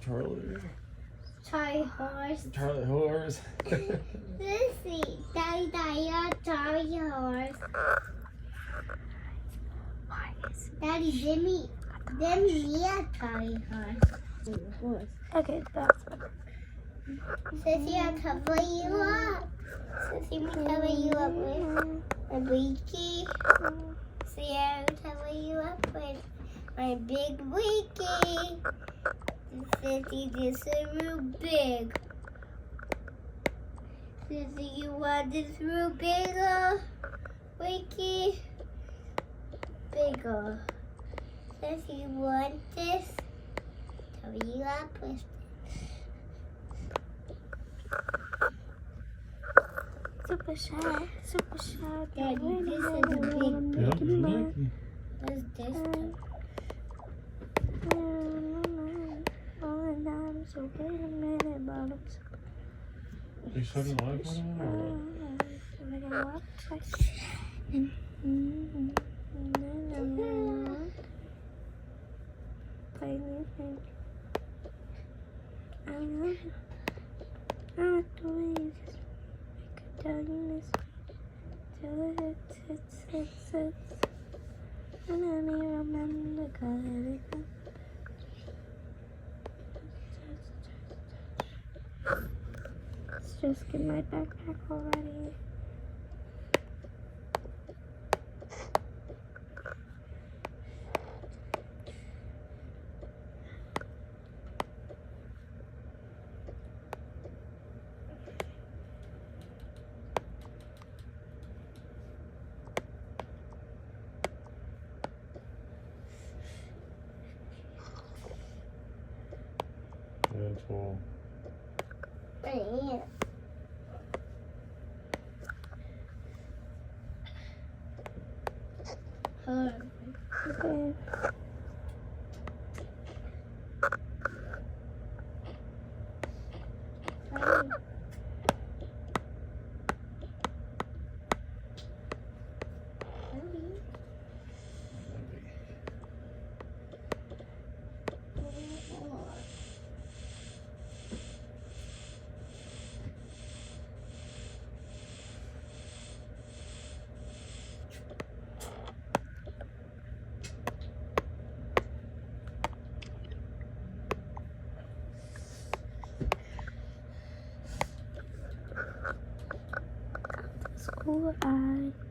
Charlie. Charlie horse. Charlie horse. Lucy, Daddy, Charlie horse. Daddy, Jimmy, Charlie horse. Okay, that's better. Sissy, I'll cover you up. Sissy, I'll cover you up with a wiki. See, I'll cover you up with my big wiki. Sissy, this is real big. Sissy, you want this real bigger? Wiki? Bigger. Sissy, you want this? Cover you up with Super shy, super shy. Daddy, this is a big. Yep, you like me. What's this? So wait a minute, bottoms. Are you starting live on that or what? Am I gonna walk twice? Play anything. I don't know. I don't know. You just I could tell you this. Till it's. And then you remember everything. Let's just get my backpack already. That's all. Yeah. Okay. School eye.